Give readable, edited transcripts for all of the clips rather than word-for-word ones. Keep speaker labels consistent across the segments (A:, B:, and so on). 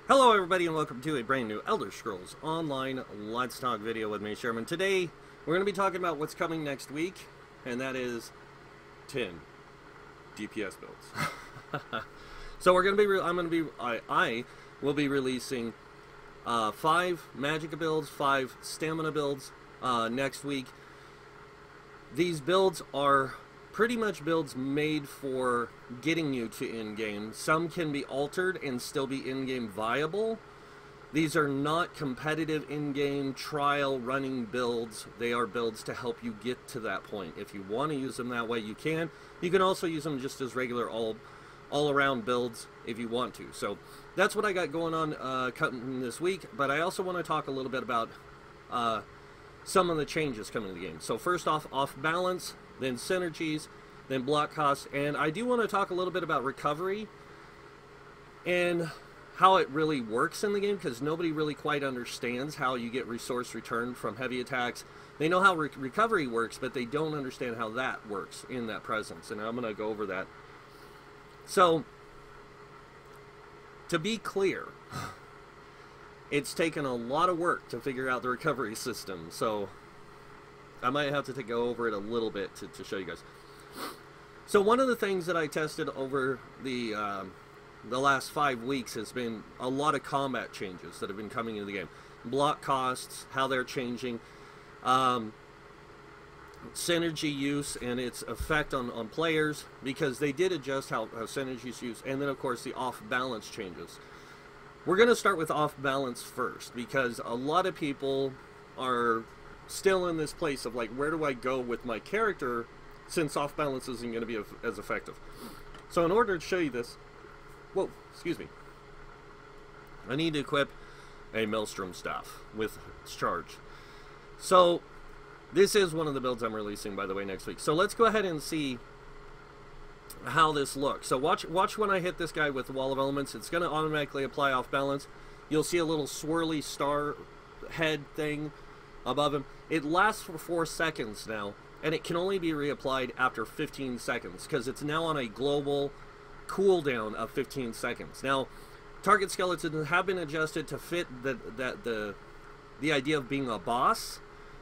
A: Hello everybody and welcome to a brand new Elder Scrolls Online Let's Talk video with me, Sherman. Today, we're going to be talking about what's coming next week, and that is 10 DPS builds. So we're going to be, I will be releasing 5 Magicka builds, 5 Stamina builds next week. These builds are pretty much builds made for getting you to in-game. Some can be altered and still be in-game viable. These are not competitive in-game trial running builds. They are builds to help you get to that point. If you want to use them that way, you can. You can also use them just as regular all-around builds if you want to. So that's what I got going on coming this week. But I also want to talk a little bit about some of the changes coming to the game. So first off balance, then synergies, then block costs, and I do want to talk a little bit about recovery and how it really works in the game, because nobody really quite understands how you get resource returned from heavy attacks. They know how recovery works, but they don't understand how that works in that presence, and I'm going to go over that. So, to be clear, it's taken a lot of work to figure out the recovery system, so I might have to go over it a little bit to show you guys. So one of the things that I tested over the last 5 weeks has been a lot of combat changes that have been coming into the game. Block costs, how they're changing, synergy use and its effect on players, because they did adjust how synergy is used, and then of course the off-balance changes. We're going to start with off-balance first, because a lot of people are still in this place of like, where do I go with my character since off balance isn't going to be as effective. So in order to show you this, whoa, excuse me, I need to equip a Maelstrom staff with charge. So this is one of the builds I'm releasing, by the way, next week. So let's go ahead and see how this looks. So watch when I hit this guy with the Wall of Elements. It's going to automatically apply off balance. You'll see a little swirly star head thing above him. It lasts for 4 seconds now, and it can only be reapplied after 15 seconds because it's now on a global cooldown of 15 seconds. Now, target skeletons have been adjusted to fit the idea of being a boss.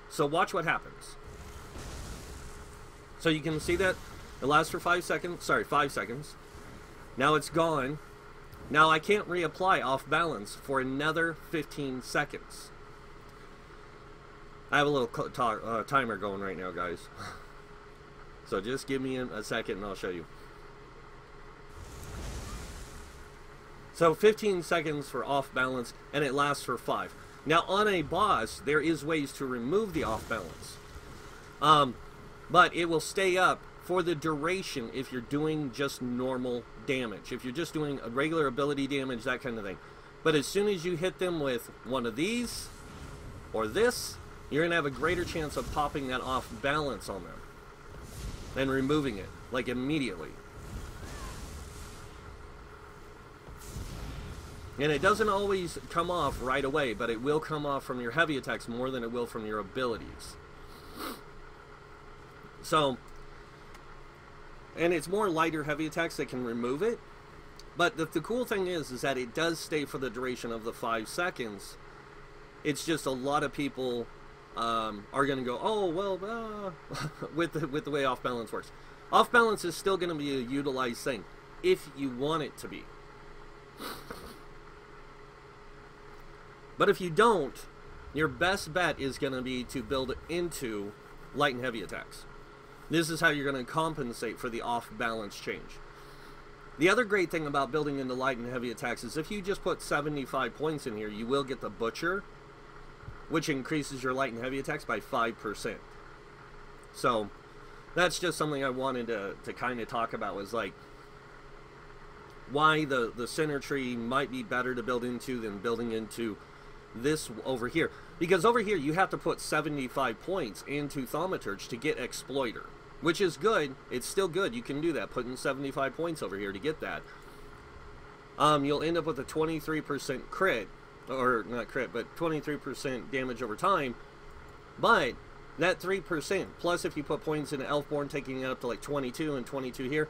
A: So watch what happens. So you can see that it lasts for 5 seconds. Sorry, 5 seconds. Now it's gone. Now I can't reapply off balance for another 15 seconds. I have a little timer going right now, guys. So just give me a second and I'll show you. So 15 seconds for off balance, and it lasts for 5. Now on a boss, there is ways to remove the off balance. But it will stay up for the duration if you're doing just normal damage. If you're just doing a regular ability damage, that kind of thing. But as soon as you hit them with one of these or this, you're going to have a greater chance of popping that off balance on them and removing it, like immediately. And it doesn't always come off right away, but it will come off from your heavy attacks more than it will from your abilities. So, and it's more lighter heavy attacks that can remove it. But the cool thing is that it does stay for the duration of the 5 seconds. It's just a lot of people are going to go, oh, well, with the way off balance works. Off balance is still going to be a utilized thing if you want it to be. But if you don't, your best bet is going to be to build into light and heavy attacks. This is how you're going to compensate for the off balance change. The other great thing about building into light and heavy attacks is if you just put 75 points in here, you will get the Butcher, which increases your light and heavy attacks by 5%. So that's just something I wanted to kind of talk about, was like why the center tree might be better to build into than building into this over here. Because over here you have to put 75 points into Thaumaturge to get Exploiter, which is good. It's still good. You can do that, putting 75 points over here to get that. You'll end up with a 23% crit, or not crit, but 23% damage over time. But that 3%, plus if you put points into Elfborn, taking it up to like 22 and 22 here,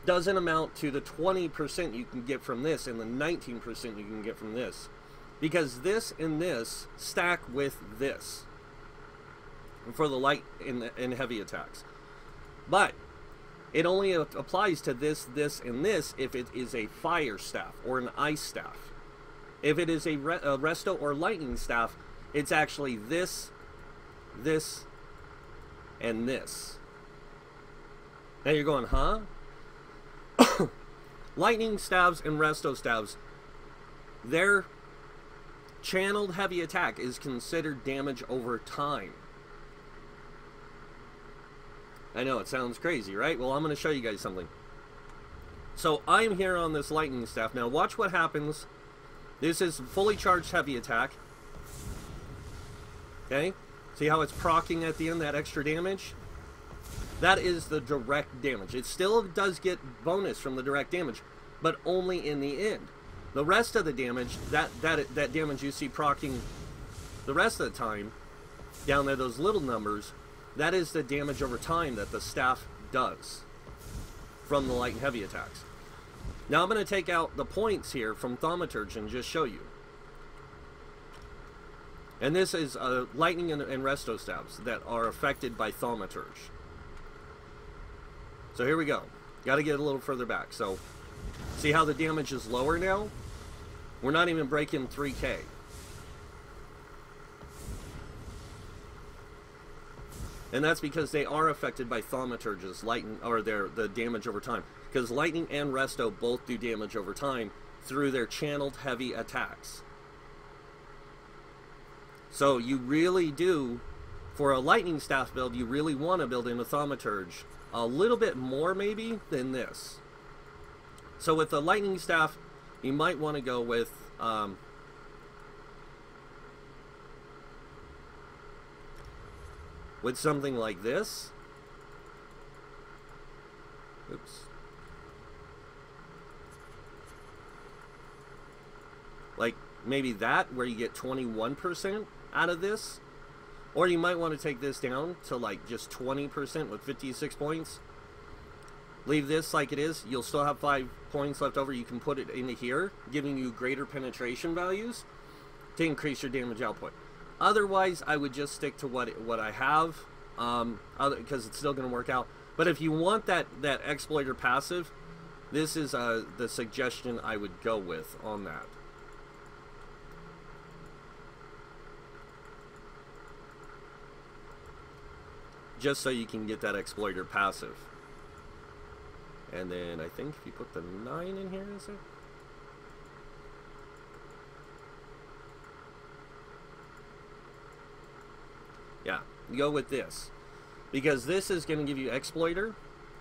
A: doesn't amount to the 20% you can get from this and the 19% you can get from this. Because this and this stack with this for the light and heavy attacks. But it only applies to this, this, and this if it is a fire staff or an ice staff. If it is a resto or lightning staff, it's actually this, this, and this. Now you're going, huh? Lightning staves and resto staves, their channeled heavy attack is considered damage over time. I know, it sounds crazy, right? Well, I'm going to show you guys something. So I'm here on this lightning staff. Now watch what happens. This is fully charged heavy attack. Okay? See how it's proccing at the end, that extra damage? That is the direct damage. It still does get bonus from the direct damage, but only in the end. The rest of the damage, that damage you see proccing the rest of the time, down there, those little numbers, that is the damage over time that the staff does from the light and heavy attacks. Now I'm going to take out the points here from Thaumaturge and just show you. And this is lightning and resto staves that are affected by Thaumaturge. So here we go. Got to get a little further back. So see how the damage is lower now? We're not even breaking 3K. And that's because they are affected by Thaumaturge's lightning, or the damage over time. Because lightning and resto both do damage over time through their channeled heavy attacks. So you really do, for a lightning staff build, you really want to build in a Thaumaturge a little bit more maybe than this. So with the lightning staff, you might want to go with something like this. Oops. Like maybe that, where you get 21% out of this. Or you might want to take this down to like just 20% with 56 points. Leave this like it is. You'll still have 5 points left over. You can put it into here, giving you greater penetration values to increase your damage output. Otherwise, I would just stick to what I have, because it's still going to work out. But if you want that exploiter passive, this is the suggestion I would go with on that. Just so you can get that exploiter passive. And then I think if you put the 9 in here, is it? Yeah, you go with this. Because this is going to give you exploiter.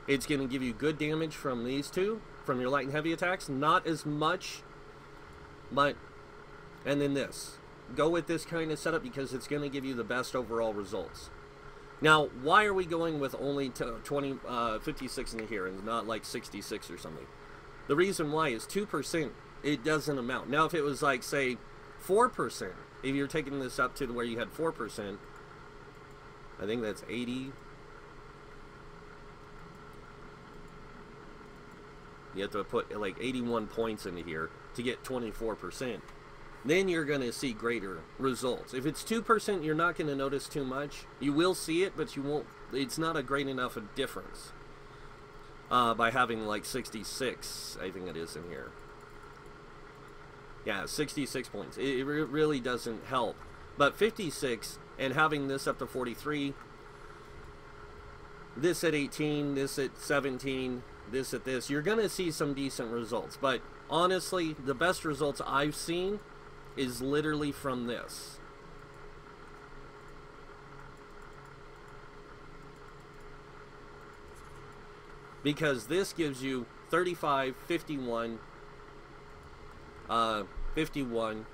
A: It's going to give you good damage from these two, from your light and heavy attacks. Not as much, but... And then this. Go with this kind of setup because it's going to give you the best overall results. Now, why are we going with only 56 in here and not like 66 or something? The reason why is 2%, it doesn't amount. Now, if it was like, say, 4%, if you're taking this up to where you had 4%, I think that's 80. You have to put like 81 points into here to get 24%. Then you're going to see greater results. If it's 2%, you're not going to notice too much. You will see it, but you won't. It's not a great enough a difference by having like 66, I think it is in here. Yeah, 66 points. It really doesn't help. But 56 and having this up to 43, this at 18, this at 17, this at this, you're going to see some decent results. But honestly, the best results I've seen is literally from this. Because this gives you 35, 51, 51.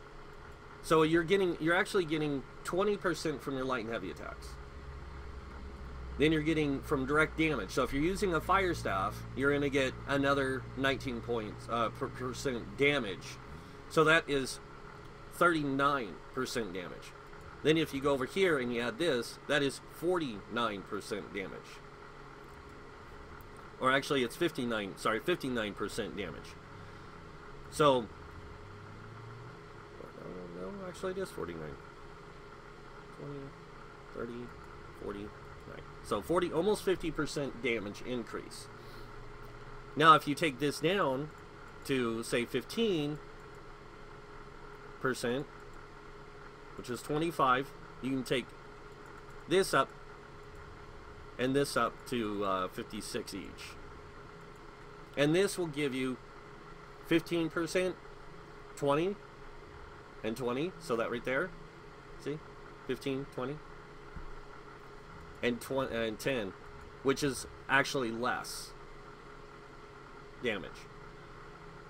A: So you're actually getting 20% from your light and heavy attacks. Then you're getting from direct damage. So if you're using a fire staff, you're going to get another 19 points percent damage. So that is 39% damage. Then if you go over here and you add this, that is 49% damage. or actually it's 59% damage. So, no, actually it is 49. 20, 30, 49. So almost 50% damage increase. Now, if you take this down to, say, 15%, which is 25, you can take this up and this up to 56 each. And this will give you 15%, 20, and 20. So that right there, see? 15, 20, and 10, which is actually less damage.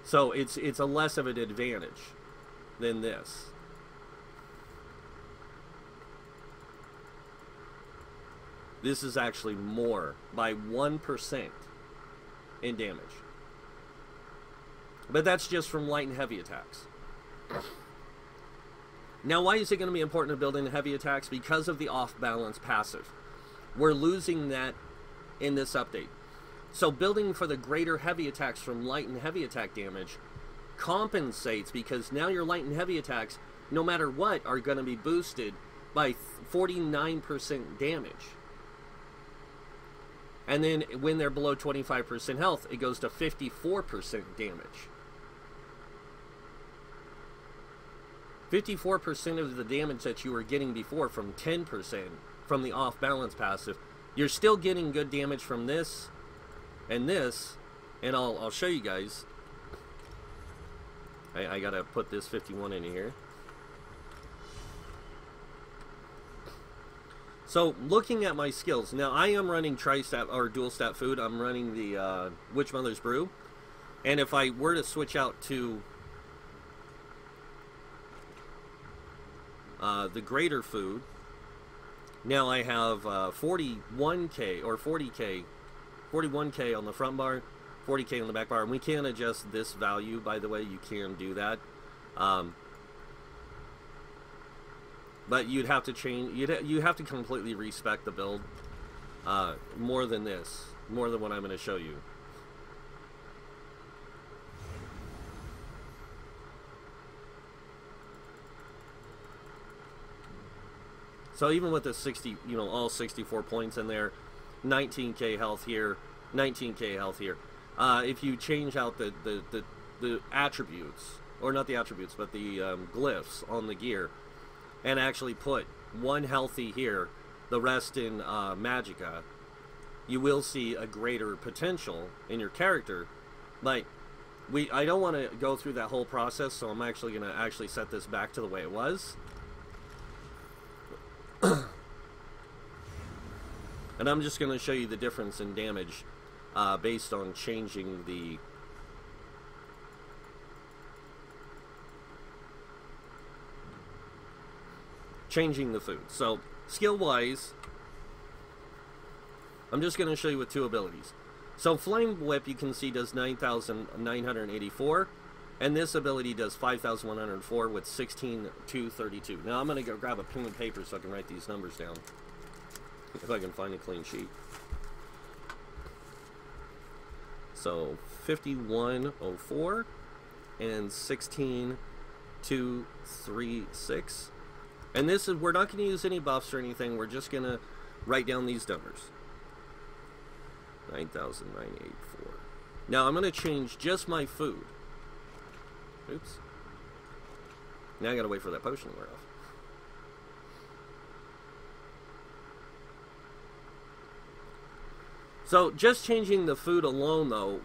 A: So it's a less of an advantage than this. This is actually more by 1% in damage. But that's just from light and heavy attacks. Now, why is it going to be important to build in heavy attacks? Because of the off-balance passive. We're losing that in this update. So building for the greater heavy attacks from light and heavy attack damage compensates, because now your light and heavy attacks, no matter what, are going to be boosted by 49% damage. And then when they're below 25% health, it goes to 54% damage. 54% of the damage that you were getting before from 10% from the off-balance passive, you're still getting good damage from this and this, and I'll show you guys. I gotta put this 51 in here. So looking at my skills, now I am running tri-stat or dual stat food. I'm running the Witch Mother's Brew, and if I were to switch out to the greater food, now I have 41k or 40k, 41k on the front bar, 40k on the back bar, and we can adjust this value, by the way. You can do that, but you'd have to change, you have to completely respec the build more than this, more than what I'm going to show you. So even with the 60, you know, all 64 points in there, 19k health here, 19k health here. If you change out the attributes, or not the attributes, but the glyphs on the gear, and actually put one healthy here, the rest in Magicka, you will see a greater potential in your character. But I don't want to go through that whole process, so I'm actually going to set this back to the way it was. And I'm just going to show you the difference in damage based on changing the food. So skill wise, I'm just going to show you with two abilities. So Flame Whip, you can see, does 9,984, and this ability does 5,104 with 16,232. Now I'm going to go grab a pen and paper so I can write these numbers down, if I can find a clean sheet. So 5104 and 16,236. And this is, we're not going to use any buffs or anything. We're just going to write down these numbers. 9,984. Now I'm going to change just my food. Oops. Now I got to wait for that potion to wear off. So just changing the food alone, though,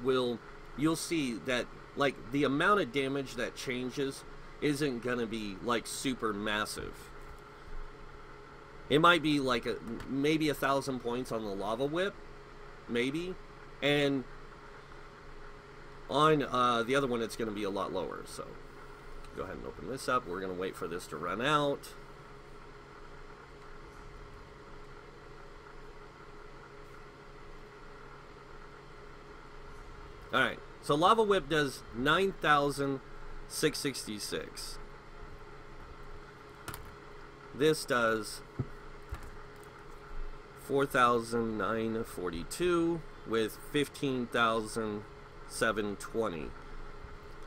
A: you'll see that, like, the amount of damage that changes isn't going to be, like, super massive. It might be like maybe 1,000 points on the Lava Whip, maybe, and on the other one it's going to be a lot lower. So go ahead and open this up. We're going to wait for this to run out. Alright, so Lava Whip does 9,666. This does 4,942. with 15,720.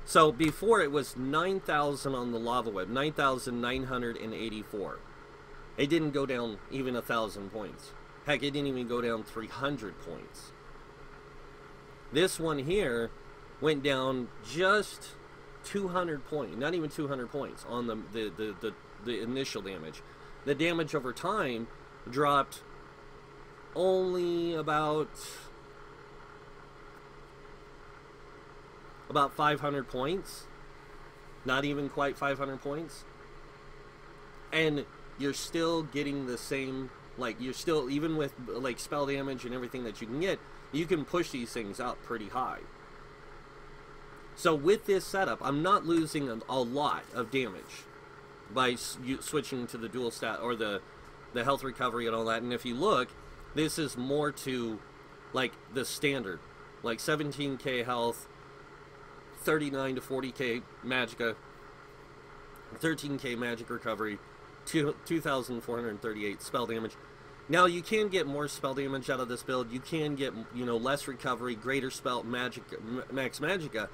A: So before it was 9,000 on the lava web, 9,984. It didn't go down even 1,000 points. Heck, it didn't even go down 300 points. This one here went down just 200 points, not even 200 points on the initial damage. The damage over time dropped only about 500 points. Not even quite 500 points. And you're still getting the same, like, you're still, even with like spell damage and everything that you can get, you can push these things up pretty high. So with this setup, I'm not losing a lot of damage by switching to the dual stat or the health recovery and all that. And if you look, this is more to like the standard, like 17k health, 39 to 40k magicka, 13k magic recovery, 2,438 spell damage. Now you can get more spell damage out of this build. You can get, you know, less recovery, greater spell magic, max magicka.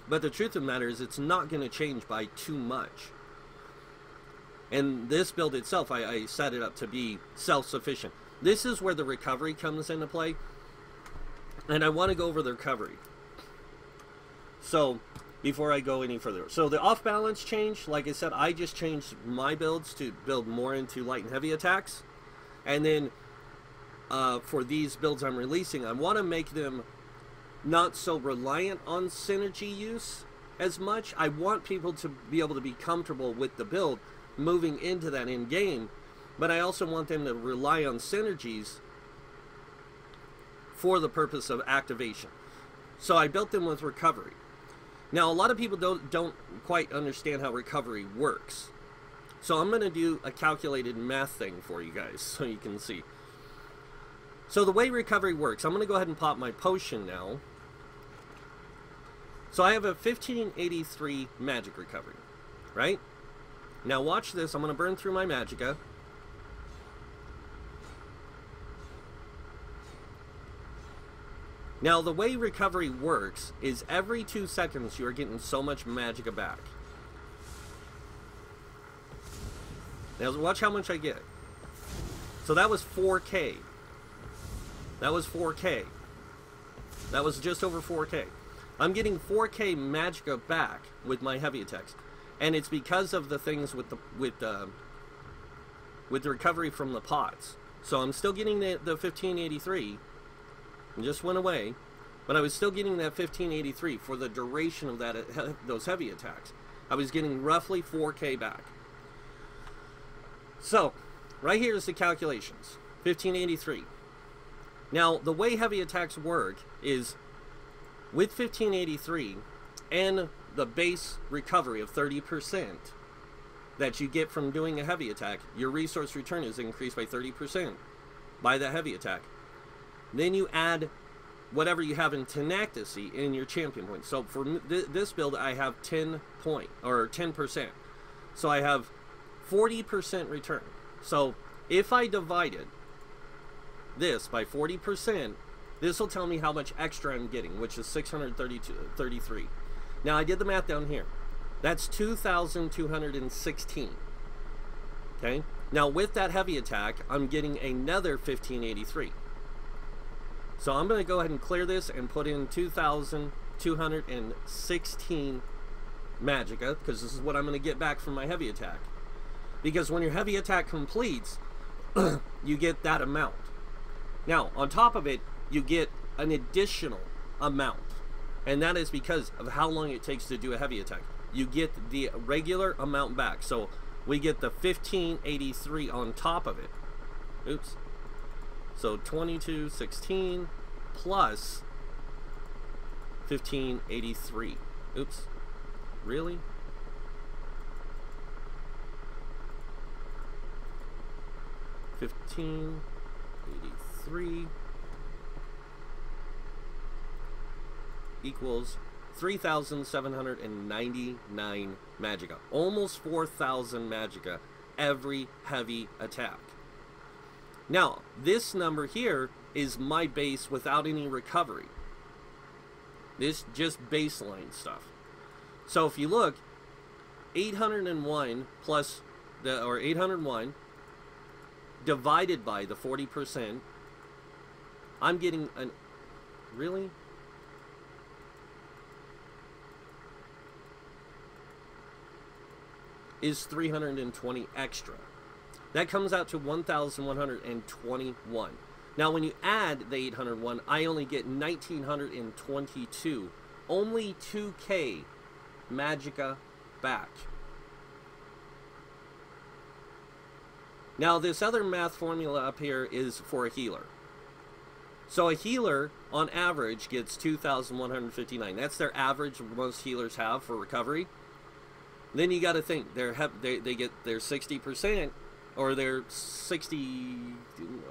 A: But the truth of the matter is, it's not going to change by too much. And this build itself, I set it up to be self-sufficient. This is where the recovery comes into play. And I want to go over the recovery. So, before I go any further. So, the off-balance change, like I said, I just changed my builds to build more into light and heavy attacks. And then, for these builds I'm releasing, I want to make them not so reliant on synergy use as much. I want people to be able to be comfortable with the build moving into that end game, but I also want them to rely on synergies for the purpose of activation. So I built them with recovery. Now a lot of people don't quite understand how recovery works, so I'm going to do a calculated math thing for you guys so you can see. So the way recovery works, I'm going to go ahead and pop my potion now. So I have a 1583 magic recovery, right? Now watch this. I'm going to burn through my magicka. Now the way recovery works is every 2 seconds you are getting so much magicka back. Now watch how much I get. So that was 4k. That was 4k. That was just over 4k. I'm getting 4k magicka back with my heavy attacks, and it's because of the things with the recovery from the pots. So I'm still getting the 1583. It just went away, but I was still getting that 1583 for the duration of that those heavy attacks. I was getting roughly 4k back. So right here is the calculations. 1583. Now the way heavy attacks work is, with 1583 and the base recovery of 30% that you get from doing a heavy attack, your resource return is increased by 30% by that heavy attack. Then you add whatever you have in tenacity in your champion points. So for this build, I have 10%. So I have 40% return. So if I divided this by 40%, this will tell me how much extra I'm getting, which is 633. Now, I did the math down here. That's 2,216. Okay? Now, with that heavy attack, I'm getting another 1583. So I'm going to go ahead and clear this and put in 2,216 magicka, because this is what I'm going to get back from my heavy attack. Because when your heavy attack completes, you get that amount. Now, on top of it, you get an additional amount, and that is because of how long it takes to do a heavy attack. You get the regular amount back, so we get the 1583 on top of it. Oops. So 2216 plus 1583. Oops. Really? $15.83 equals 3,799 magicka. Almost 4,000 magicka every heavy attack. Now, this number here is my base without any recovery. This just baseline stuff. So if you look, 801 plus the, or 801 divided by the 40%, I'm getting an, really? Is 320 extra. That comes out to 1,121. Now, when you add the 801, I only get 1,922. Only 2K Magicka back. Now, this other math formula up here is for a healer. So a healer, on average, gets 2,159. That's their average most healers have for recovery. Then you got to think, they get their 60%, or their 60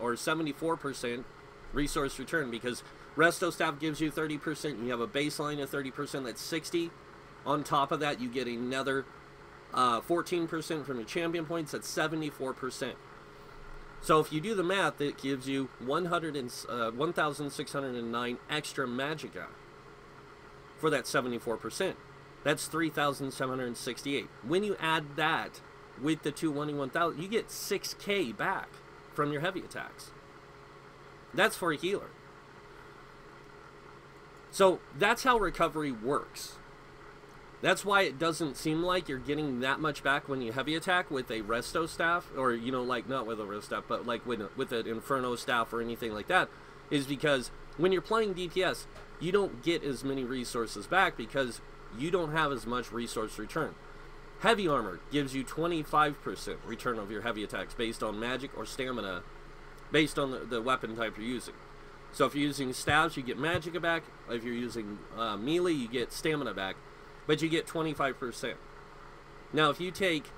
A: or 74% resource return, because Resto Staff gives you 30%. You have a baseline of 30%, that's 60. On top of that, you get another 14% from your champion points, that's 74%. So if you do the math, it gives you 1,609 extra Magicka for that 74%. That's 3,768. When you add that with the 221,000, you get 6K back from your heavy attacks. That's for a healer. So that's how recovery works. That's why it doesn't seem like you're getting that much back when you heavy attack with a Resto Staff, or, you know, like, not with a Resto Staff, but like with an Inferno Staff or anything like that, is because when you're playing DPS, you don't get as many resources back because you don't have as much resource return. Heavy armor gives you 25% return of your heavy attacks based on magic or stamina, based on the weapon type you're using. So if you're using staves, you get Magicka back. If you're using melee, you get stamina back, but you get 25%. Now, if you take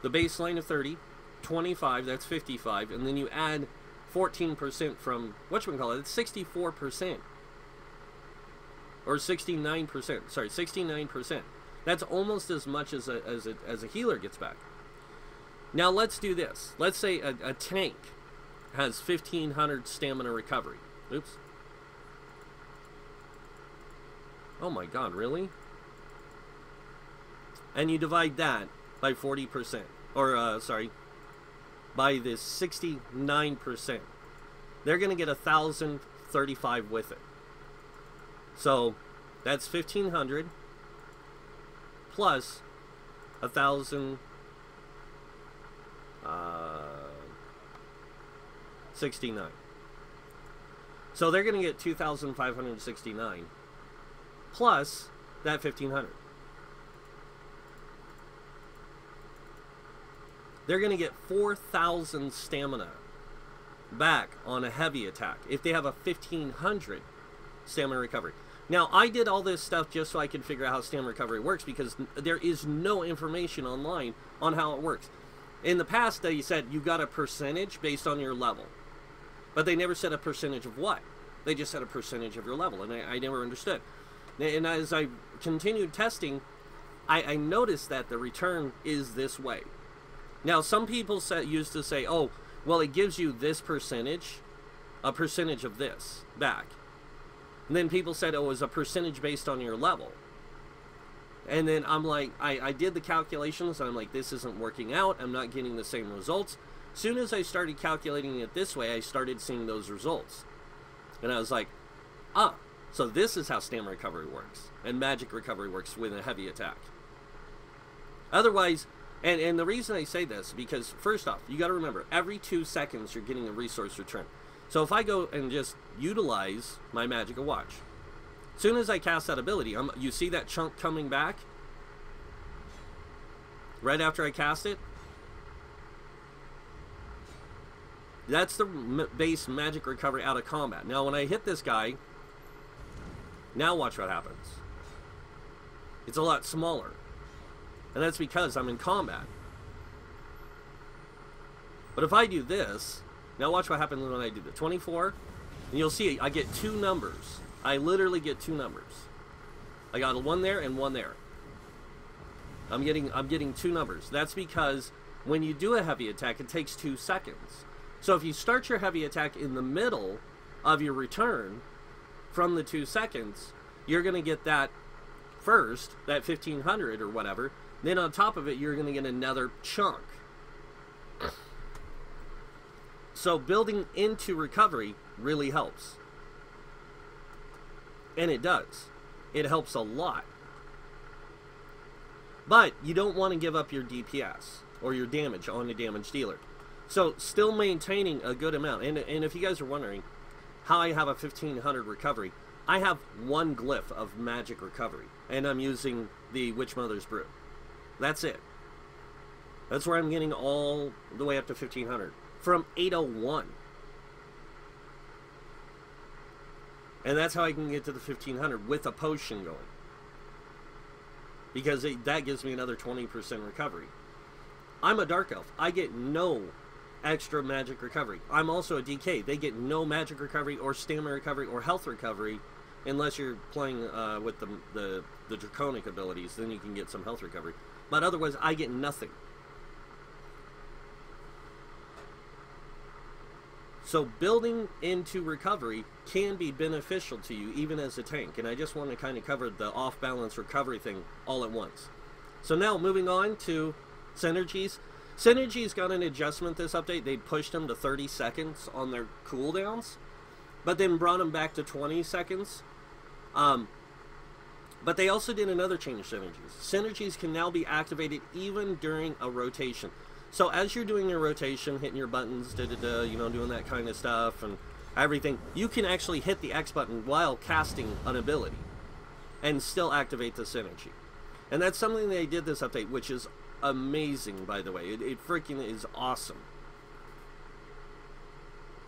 A: the baseline of 30, 25, that's 55, and then you add 14% from whatchamacallit, it's 64%. Or 69%, sorry, 69%. That's almost as much as a healer gets back. Now let's do this. Let's say a tank has 1,500 stamina recovery. Oops. Oh my god, really? And you divide that by 40%. Or, sorry, by this 69%. They're going to get 1,035 with it. So that's 1,500 plus 1,069. So they're going to get 2,569 plus that 1,500. They're going to get 4,000 stamina back on a heavy attack if they have a 1,500 stamina recovery. Now, I did all this stuff just so I could figure out how stamina recovery works, because there is no information online on how it works. In the past, they said you got a percentage based on your level, but they never said a percentage of what. They just said a percentage of your level, and I never understood. And as I continued testing, I noticed that the return is this way. Now, some people used to say, oh, well, it gives you this percentage, a percentage of this back. And then people said it was a percentage based on your level. And then I'm like, I did the calculations, and I'm like, this isn't working out. I'm not getting the same results. As soon as I started calculating it this way, I started seeing those results. And I was like, ah, so this is how stamina recovery works. And magic recovery works with a heavy attack. Otherwise, and the reason I say this, because first off, you got to remember, every 2 seconds you're getting a resource return. So if I go and just utilize my Magicka watch, as soon as I cast that ability, you see that chunk coming back right after I cast it? That's the base magic recovery out of combat. Now when I hit this guy, now watch what happens. It's a lot smaller. And that's because I'm in combat. But if I do this, now watch what happens when I do the 24, and you'll see I get 2 numbers. I literally get 2 numbers. I got one there and one there. I'm getting 2 numbers. That's because when you do a heavy attack, it takes 2 seconds. So if you start your heavy attack in the middle of your return from the 2 seconds, you're going to get that first, that 1500 or whatever. Then on top of it, you're going to get another chunk. So building into recovery really helps. And it does. It helps a lot. But you don't want to give up your DPS or your damage on the damage dealer. So still maintaining a good amount. And if you guys are wondering how I have a 1500 recovery, I have one glyph of magic recovery. And I'm using the Witch Mother's Brew. That's it. That's where I'm getting all the way up to 1500 from 801. And that's how I can get to the 1500 with a potion going. Because that gives me another 20% recovery. I'm a Dark Elf. I get no extra magic recovery. I'm also a DK. They get no magic recovery or stamina recovery or health recovery unless you're playing with the Draconic abilities. Then you can get some health recovery. But otherwise, I get nothing. So building into recovery can be beneficial to you even as a tank. And I just want to kind of cover the off-balance recovery thing all at once. So now moving on to Synergies. Synergies got an adjustment this update. They pushed them to 30 seconds on their cooldowns, but then brought them back to 20 seconds. But they also did another change to Synergies. Synergies can now be activated even during a rotation. So as you're doing your rotation, hitting your buttons, you know, doing that kind of stuff and everything, you can actually hit the X button while casting an ability and still activate the synergy. And that's something they did this update, which is amazing, by the way. It freaking is awesome.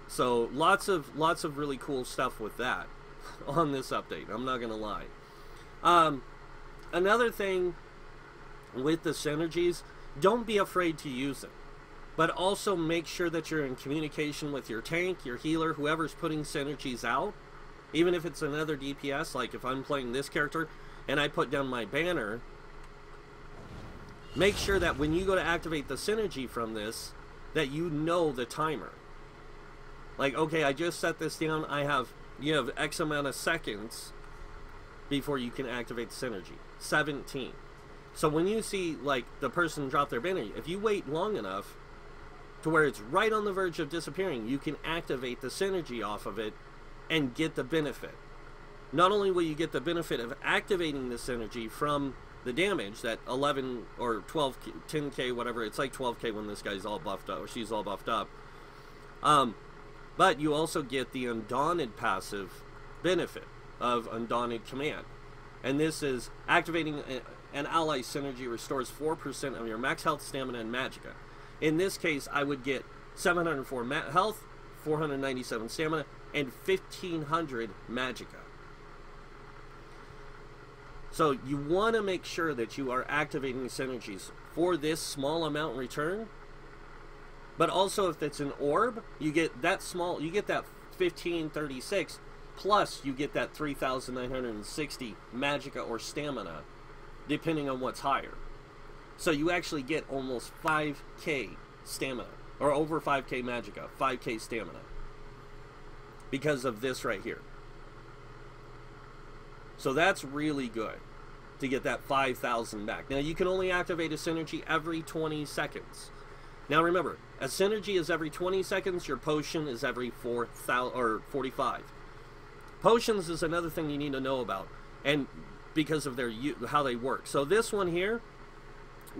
A: So lots of really cool stuff with that on this update. I'm not gonna lie. Another thing with the synergies, don't be afraid to use it, but also make sure that you're in communication with your tank, your healer, whoever's putting synergies out. Even if it's another DPS, like if I'm playing this character and I put down my banner, make sure that when you go to activate the synergy from this, that you know the timer. Like, okay, I just set this down, you have X amount of seconds before you can activate the synergy. 17. So when you see, like, the person drop their banner, if you wait long enough to where it's right on the verge of disappearing, you can activate the synergy off of it and get the benefit. Not only will you get the benefit of activating the synergy from the damage, that 11 or 12, 10k, whatever, it's like 12k when this guy's all buffed up, or she's all buffed up. But you also get the Undaunted passive benefit of Undaunted Command. And this is activating an ally synergy restores 4% of your max health, stamina, and magicka. In this case, I would get 704 health, 497 stamina, and 1500 magicka. So you want to make sure that you are activating synergies for this small amount in return. But also, if it's an orb, you get that small, you get that 1536, plus you get that 3960 magicka or stamina, depending on what's higher. So you actually get almost 5k stamina, or over 5k magicka, 5k stamina, because of this right here. So that's really good to get that 5,000 back. Now you can only activate a synergy every 20 seconds. Now remember, a synergy is every 20 seconds, your potion is every 4,000 or 45. Potions is another thing you need to know about, and because of their how they work. So this one here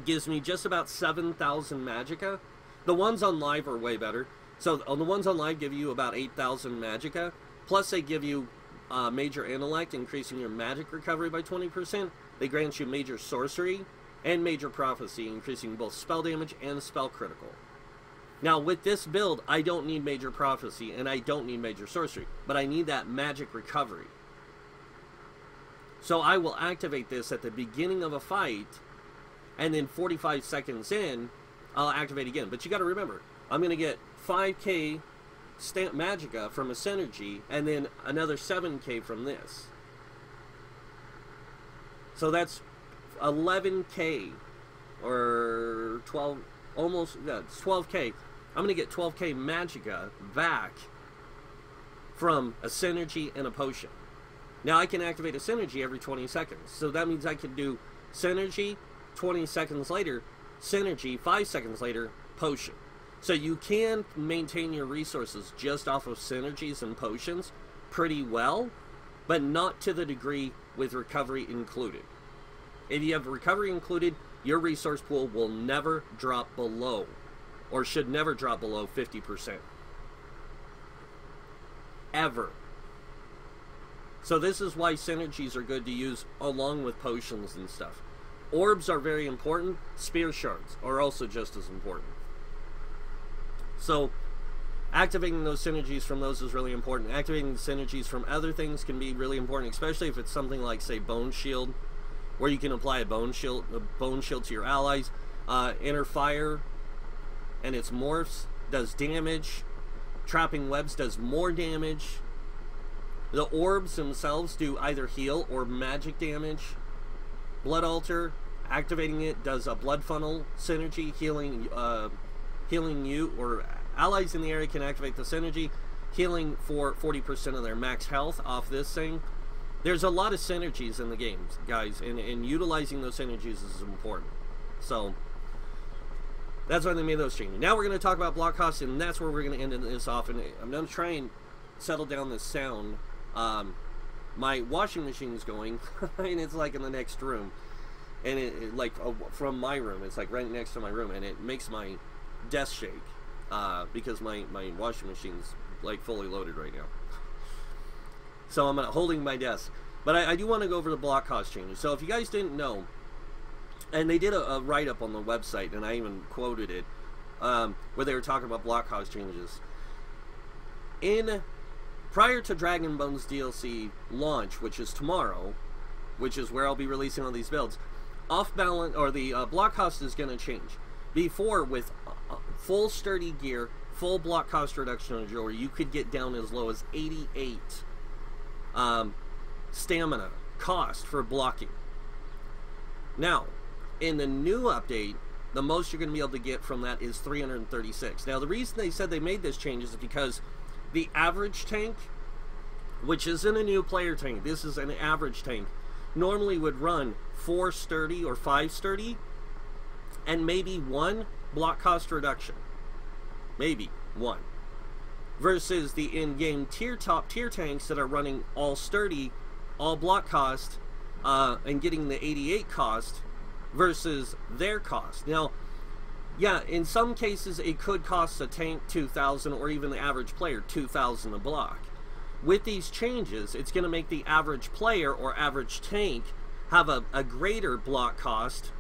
A: gives me just about 7,000 magicka. The ones on live are way better. So the ones on live give you about 8,000 magicka, plus they give you major intellect, increasing your magic recovery by 20%. They grant you major sorcery and major prophecy, increasing both spell damage and spell critical. Now with this build, I don't need major prophecy and I don't need major sorcery, but I need that magic recovery. So I will activate this at the beginning of a fight, and then 45 seconds in, I'll activate again. But you got to remember, I'm going to get 5k magicka from a synergy, and then another 7k from this. So that's 11k, or 12, almost, yeah, it's 12k. I'm going to get 12k Magicka back from a synergy and a potion. Now I can activate a synergy every 20 seconds. So that means I can do synergy 20 seconds later, synergy 5 seconds later, potion. So you can maintain your resources just off of synergies and potions pretty well, but not to the degree with recovery included. If you have recovery included, your resource pool will never drop below, or should never drop below 50%. Ever. So this is why synergies are good to use along with potions and stuff. Orbs are very important. Spear shards are also just as important. So activating those synergies from those is really important. Activating the synergies from other things can be really important, especially if it's something like, say, Bone Shield, where you can apply a bone shield to your allies. Inner Fire and its morphs does damage. Trapping Webs does more damage. The orbs themselves do either heal or magic damage. Blood Altar, activating it does a blood funnel synergy, healing you, or allies in the area can activate the synergy, healing for 40% of their max health off this thing. There's a lot of synergies in the games, guys, and utilizing those synergies is important. So that's why they made those changes. Now we're going to talk about block costs, and that's where we're going to end this off. And I'm going to try and settle down this sound. My washing machine's going, and it's like in the next room, and it like from my room, it's like right next to my room, and it makes my desk shake because my washing machine's like fully loaded right now. So I'm holding my desk. But I do want to go over the block cost changes. So if you guys didn't know, and they did a write-up on the website, and I even quoted it, where they were talking about block cost changes. Prior to Dragon Bones DLC launch, which is tomorrow, which is where I'll be releasing all these builds, off balance, or the block cost is going to change. Before, with full sturdy gear, full block cost reduction on jewelry, you could get down as low as 88 stamina cost for blocking. Now, in the new update, the most you're going to be able to get from that is 336. Now, the reason they said they made this change is because the average tank, which isn't a new player tank, this is an average tank, normally would run 4 sturdy or 5 sturdy and maybe 1 block cost reduction. Maybe 1. Versus the in-game top tier tanks that are running all sturdy, all block cost, and getting the 88 cost versus their cost. Now, yeah, in some cases it could cost a tank 2,000 or even the average player 2,000 a block. With these changes, it's going to make the average player or average tank have a greater block cost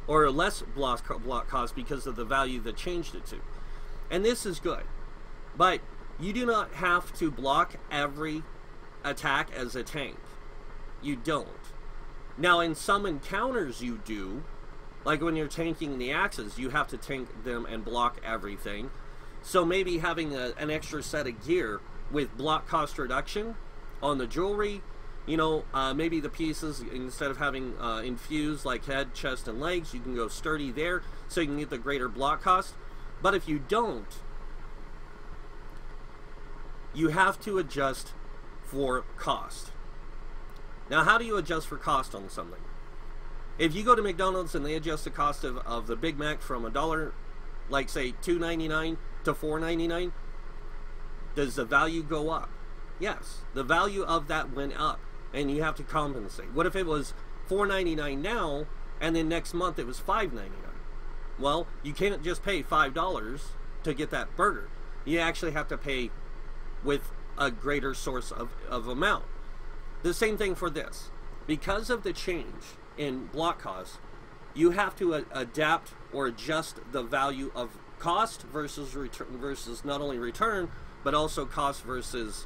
A: or a less block cost because of the value that changed it to. And this is good. But you do not have to block every attack as a tank. You don't. Now, in some encounters you do. Like when you're tanking the axes, you have to tank them and block everything. So maybe having an extra set of gear with block cost reduction on the jewelry, you know, maybe the pieces, instead of having infused like head, chest, and legs, you can go sturdy there so you can get the greater block cost. But if you don't, you have to adjust for cost. Now, how do you adjust for cost on something? If you go to McDonald's and they adjust the cost of the Big Mac from $1, like say $2.99 to $4.99, does the value go up? Yes, the value of that went up, and you have to compensate. What if it was $4.99 now, and then next month it was $5.99? Well, you can't just pay $5 to get that burger. You actually have to pay with a greater source of amount. The same thing for this. Because of the change in block cost, you have to adapt or adjust the value of cost versus return, versus not only return, but also cost versus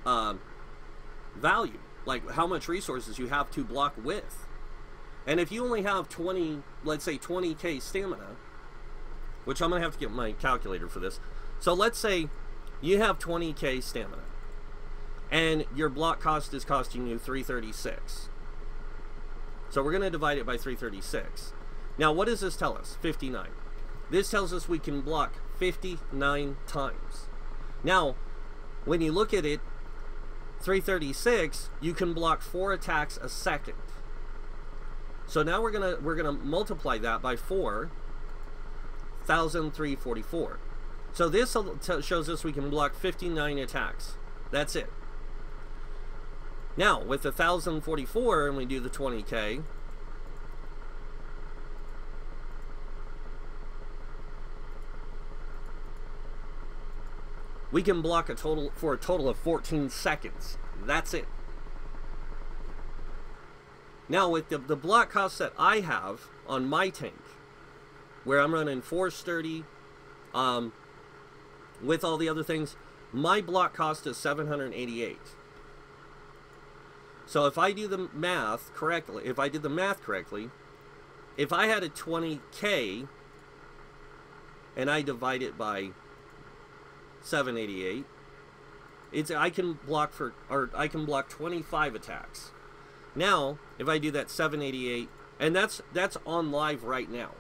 A: value. Like how much resources you have to block with. And if you only have 20, let's say 20k stamina, which I'm going to have to get my calculator for this. So let's say you have 20k stamina, and your block cost is costing you 336. So we're going to divide it by 336. Now, what does this tell us? 59. This tells us we can block 59 times. Now, when you look at it, 336, you can block 4 attacks a second. So now we're gonna multiply that by 4, 1,344. So this shows us we can block 59 attacks. That's it. Now with the 1,044, and we do the 20k, we can block a total of 14 seconds. That's it. Now with the block cost that I have on my tank, where I'm running 4 sturdy, with all the other things, my block cost is 788. So if I do the math correctly, if I had a 20k and I divide it by 788, I can block 25 attacks. Now, if I do that 788, and that's on live right now,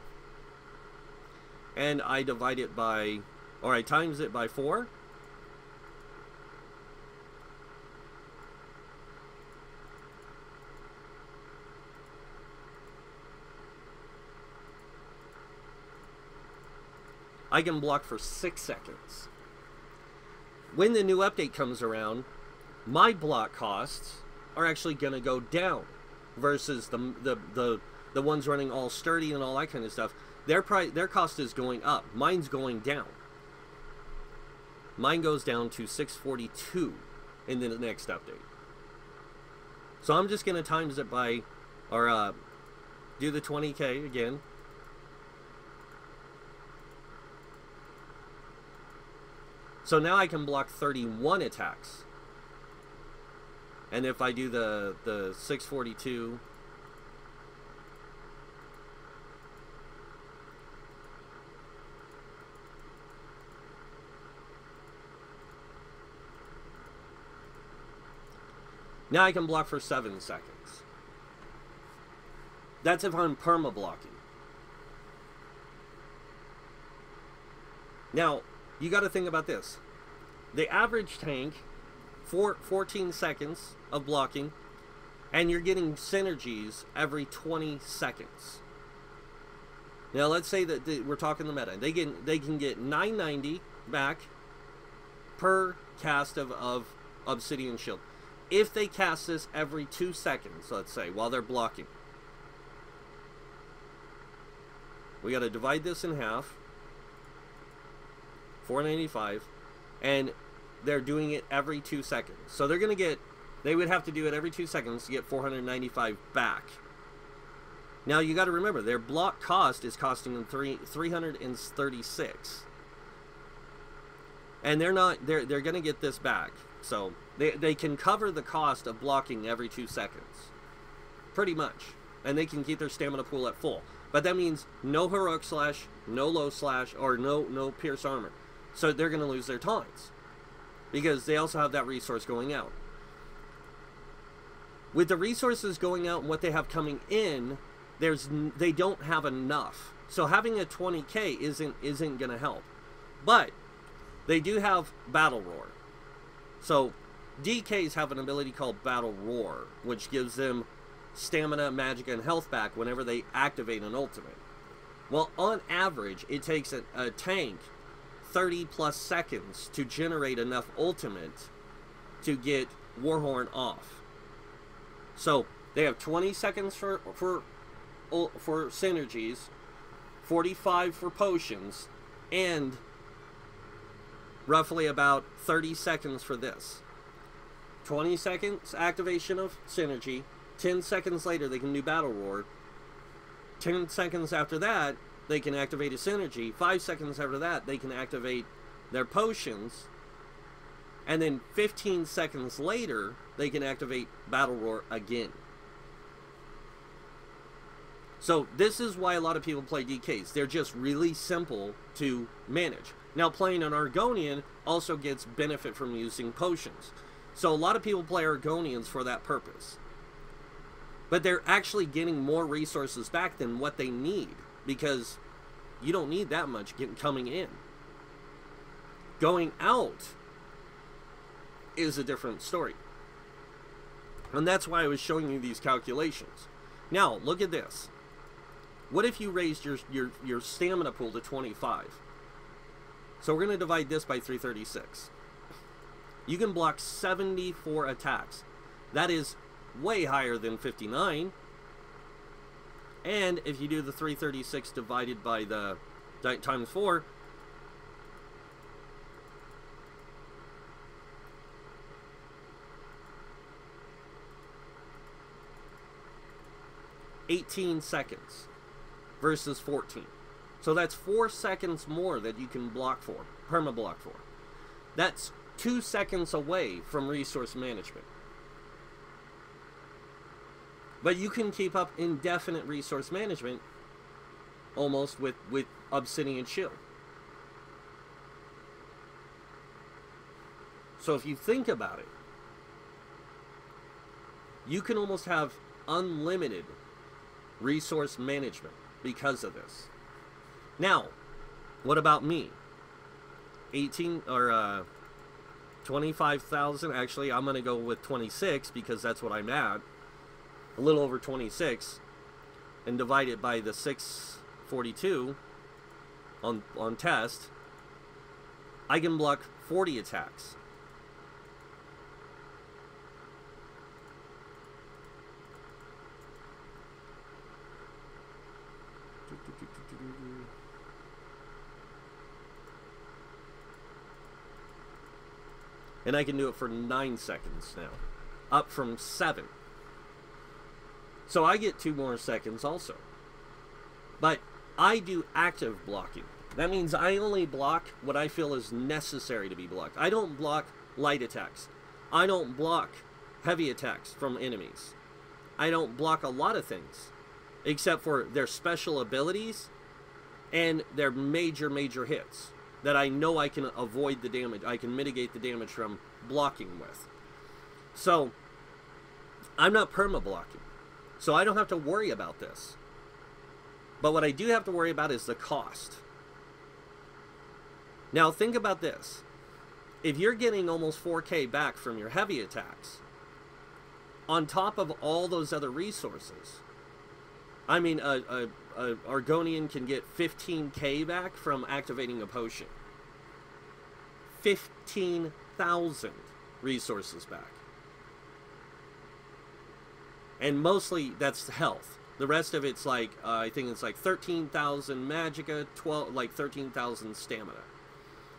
A: and I divide it by, or I times it by 4, I can block for 6 seconds. When the new update comes around, my block costs are actually going to go down versus the ones running all sturdy and all that kind of stuff. Their cost is going up. Mine's going down. Mine goes down to 642 in the next update. So I'm just going to times it by, or do the 20k again. So now I can block 31 attacks. And if I do the 642, now I can block for 7 seconds. That's if I'm perma-blocking. Now, you got to think about this. The average tank, 14 seconds of blocking, and you're getting synergies every 20 seconds. Now let's say that we're talking the meta. They can get 990 back per cast of Obsidian Shield. If they cast this every 2 seconds, let's say, while they're blocking. We got to divide this in half. 495, and they're doing it every 2 seconds. So they're going to get, they would have to do it every 2 seconds to get 495 back. Now you got to remember, their block cost is costing them 336. And they're going to get this back. So they can cover the cost of blocking every 2 seconds. Pretty much. And they can keep their stamina pool at full. But that means no heroic slash, no low slash, or no pierce armor. So they're going to lose their taunts, because they also have that resource going out. With the resources going out and what they have coming in, they don't have enough. So having a 20k isn't going to help. But they do have Battle Roar. So DKs have an ability called Battle Roar, which gives them stamina, magic, and health back whenever they activate an ultimate. Well, on average, it takes a tank 30 plus seconds to generate enough ultimate to get Warhorn off. So they have 20 seconds for synergies, 45 for potions, and roughly about 30 seconds for this. 20 seconds activation of synergy, 10 seconds later they can do Battle Roar, 10 seconds after that they can activate a synergy, 5 seconds after that they can activate their potions, and then 15 seconds later they can activate Battle Roar again. So this is why a lot of people play DKs. They're just really simple to manage. Now playing an Argonian also gets benefit from using potions. So a lot of people play Argonians for that purpose. But they're actually getting more resources back than what they need, because You don't need that much coming in. Going out is a different story. And that's why I was showing you these calculations. Now, look at this. What if you raised your stamina pool to 25? So we're going to divide this by 336. You can block 74 attacks. That is way higher than 59. And if you do the 336 divided by the times 4, $18 seconds versus 14. So that's 4 seconds more that you can block for, perma-block for. That's 2 seconds away from resource management. But you can keep up indefinite resource management almost with Obsidian Shield. So if you think about it, you can almost have unlimited resource management because of this. Now, what about me? 25,000. Actually, I'm going to go with 26 because that's what I'm at. A little over 26, and divide it by the 642 on test. I can block 40 attacks. And I can do it for 9 seconds now, up from 7. So I get 2 more seconds also. But I do active blocking. That means I only block what I feel is necessary to be blocked. I don't block light attacks. I don't block heavy attacks from enemies. I don't block a lot of things, except for their special abilities and their major hits that I know I can avoid the damage. I can mitigate the damage from blocking with. So I'm not perma-blocking. So I don't have to worry about this. But what I do have to worry about is the cost. Now think about this. If you're getting almost 4K back from your heavy attacks, on top of all those other resources, I mean, a Argonian can get 15K back from activating a potion. 15,000 resources back. And mostly that's health. The rest of it's like, I think it's like 13,000 magicka, 13,000 stamina.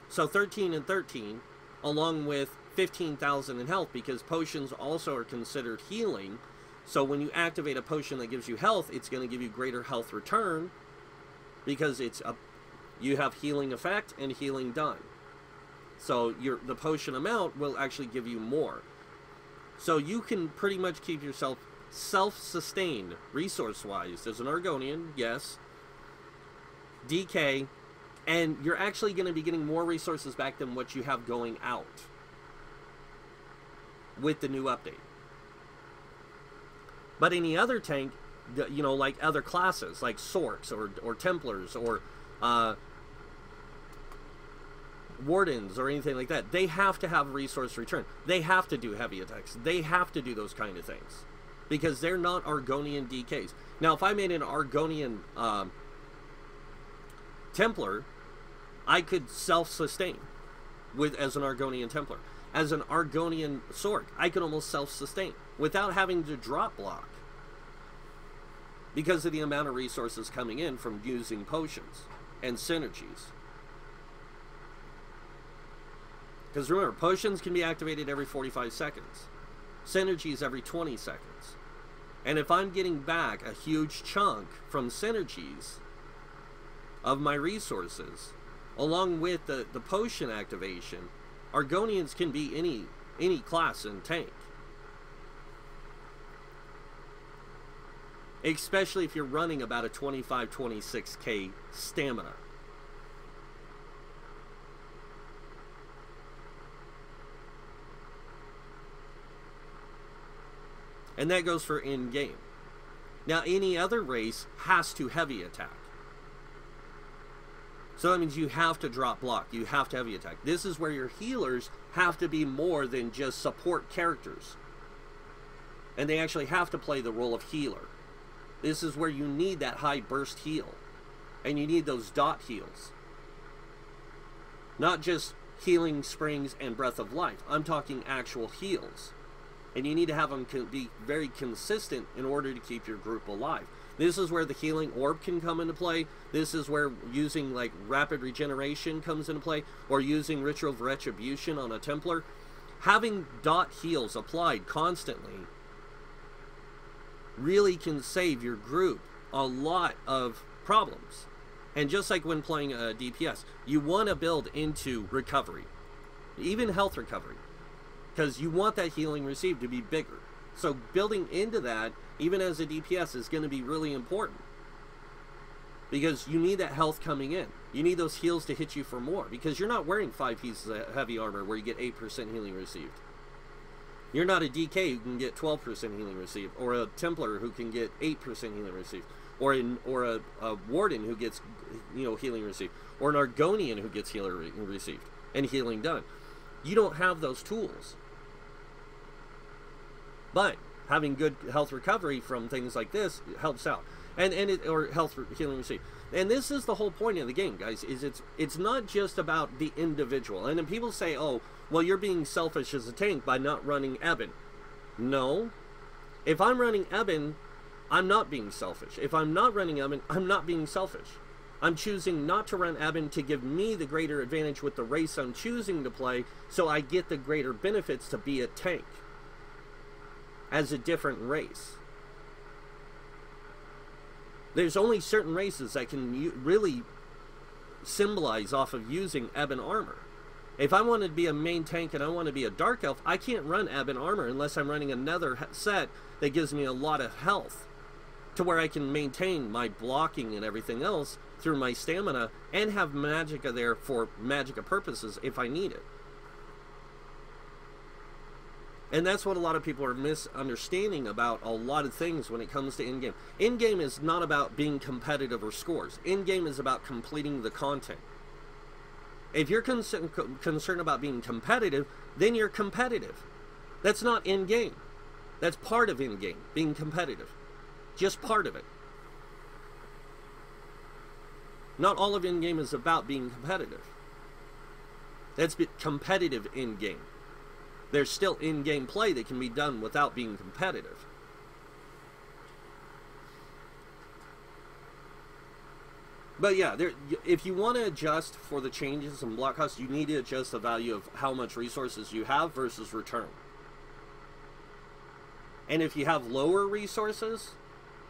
A: So 13 and 13, along with 15,000 in health, because potions also are considered healing. So when you activate a potion that gives you health, it's going to give you greater health return, because you have healing effect and healing done. So the potion amount will actually give you more. So you can pretty much keep yourself self-sustained resource-wise as an Argonian, yes, DK, and you're actually going to be getting more resources back than what you have going out with the new update. But any other tank, you know, like other classes, like Sorks or Templars or Wardens or anything like that, they have to have resource return. They have to do heavy attacks. They have to do those kind of things, because they're not Argonian DKs. Now, if I made an Argonian Templar, I could self-sustain as an Argonian Templar. As an Argonian Sork, I could almost self-sustain without having to drop block, because of the amount of resources coming in from using potions and synergies. Because remember, potions can be activated every 45 seconds. Synergies every 20 seconds. And if I'm getting back a huge chunk from synergies of my resources, along with the potion activation, Argonians can be any class in tank. Especially if you're running about a 25-26k stamina. And that goes for in-game. Now, any other race has to heavy attack. So that means you have to drop block. You have to heavy attack. This is where your healers have to be more than just support characters. And they actually have to play the role of healer. This is where you need that high burst heal. And you need those dot heals. Not just healing springs and breath of life. I'm talking actual heals. And you need to have them be very consistent in order to keep your group alive. This is where the healing orb can come into play. This is where using like rapid regeneration comes into play, or using ritual of retribution on a Templar. Having dot heals applied constantly really can save your group a lot of problems. And just like when playing a DPS, you want to build into recovery, even health recovery, because you want that healing received to be bigger. So building into that, even as a DPS, is going to be really important. Because you need that health coming in. You need those heals to hit you for more. Because you're not wearing 5 pieces of heavy armor where you get 8% healing received. You're not a DK who can get 12% healing received. Or a Templar who can get 8% healing received. Or a Warden who gets, healing received. Or an Argonian who gets healing received. And healing done. You don't have those tools. But having good health recovery from things like this helps out, or health healing received. And this is the whole point of the game, guys. Is it's not just about the individual. And then people say, "Oh, well, you're being selfish as a tank by not running Eben." No, if I'm running Eben, I'm not being selfish. If I'm not running Eben, I'm not being selfish. I'm choosing not to run Eben to give me the greater advantage with the race I'm choosing to play, so I get the greater benefits to be a tank as a different race. There's only certain races that can really symbolize off of using Eben armor. If I want to be a main tank and I want to be a Dark Elf, I can't run Eben armor unless I'm running another set that gives me a lot of health, to where I can maintain my blocking and everything else through my stamina, and have Magicka there for Magicka purposes if I need it. And that's what a lot of people are misunderstanding about a lot of things when it comes to in-game. In-game is not about being competitive or scores. In-game is about completing the content. If you're concerned about being competitive, then you're competitive. That's not in-game. That's part of in-game, being competitive. Just part of it. Not all of in-game is about being competitive. That's competitive in-game. There's still in-game play that can be done without being competitive. But yeah, if you want to adjust for the changes in block cost, you need to adjust the value of how much resources you have versus return. And if you have lower resources,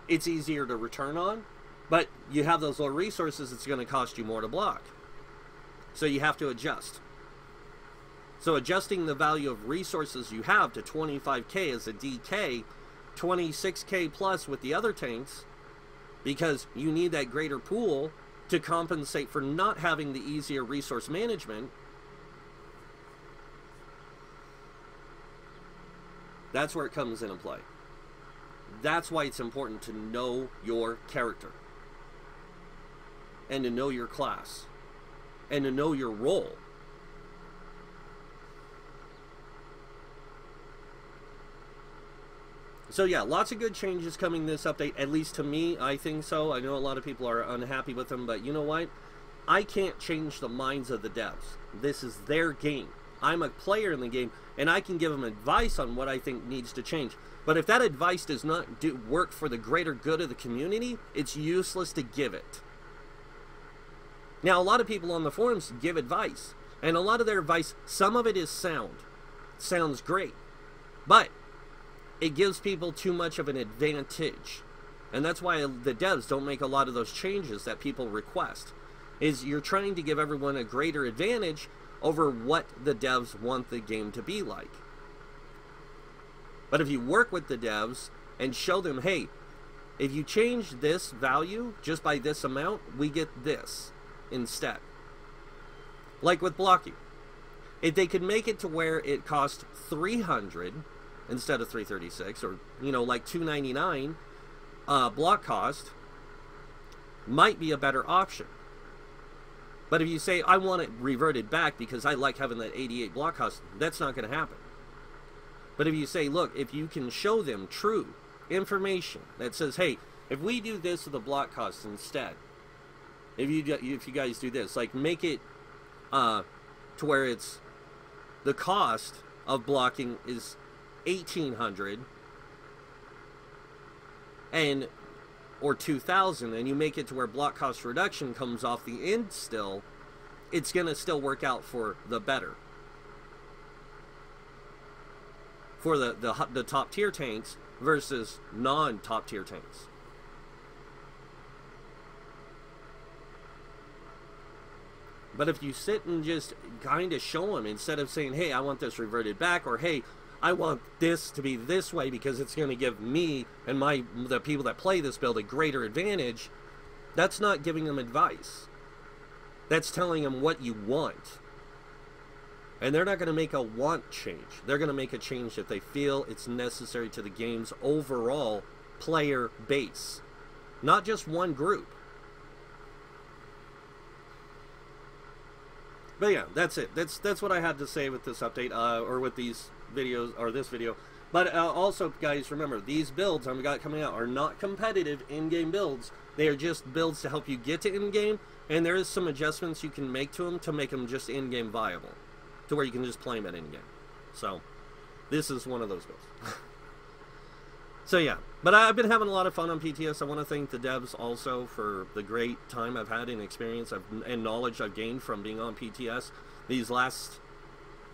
A: it's easier to return on. But you have those lower resources, it's going to cost you more to block. So you have to adjust. So adjusting the value of resources you have to 25k as a DK, 26k plus with the other tanks, because you need that greater pool to compensate for not having the easier resource management. That's where it comes into play. That's why it's important to know your character, and to know your class, and to know your role. So yeah, lots of good changes coming this update, at least to me, I think so. I know a lot of people are unhappy with them, but you know what? I can't change the minds of the devs. This is their game. I'm a player in the game, and I can give them advice on what I think needs to change. But if that advice does not work for the greater good of the community, it's useless to give it. Now, a lot of people on the forums give advice, and a lot of their advice, some of it is sound. Sounds great. But it gives people too much of an advantage. And that's why the devs don't make a lot of those changes that people request. Is you're trying to give everyone a greater advantage over what the devs want the game to be like. But if you work with the devs and show them, hey, if you change this value just by this amount, we get this instead. Like with blocking. If they could make it to where it cost 300 instead of 336, or like 299 block cost, might be a better option. But if you say, I want it reverted back because I like having that 88 block cost, that's not going to happen. But if you say, look, if you can show them true information that says, hey, if we do this with the block cost instead, if you guys do this, like make it to where it's the cost of blocking is 1,800 and or 2,000, and you make it to where block cost reduction comes off the end still, it's going to still work out for the better. For the top tier tanks versus non-top tier tanks. But if you sit and just kind of show them, instead of saying, hey, I want this reverted back, or hey, I want this to be this way because it's going to give me and the people that play this build a greater advantage, that's not giving them advice. That's telling them what you want. And they're not going to make a want change. They're going to make a change if they feel it's necessary to the game's overall player base. Not just one group. But yeah, that's it. That's what I had to say with this update, or with these videos, or this video. But also, guys, remember, these builds I've got coming out are not competitive in-game builds. They are just builds to help you get to in-game, and there is some adjustments you can make to them just in-game viable, to where you can just play them at in-game. So, this is one of those builds. So yeah, but I've been having a lot of fun on PTS. I want to thank the devs also for the great time I've had and experience and knowledge I've gained from being on PTS these last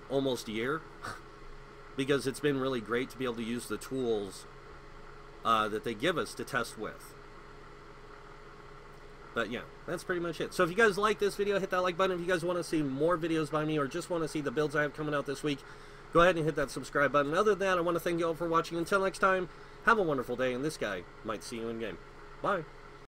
A: almost year, because it's been really great to be able to use the tools that they give us to test with. But yeah, that's pretty much it. So if you guys like this video, hit that like button. If you guys want to see more videos by me, or just want to see the builds I have coming out this week, go ahead and hit that subscribe button. Other than that, I want to thank you all for watching. Until next time, have a wonderful day, and this guy might see you in game. Bye.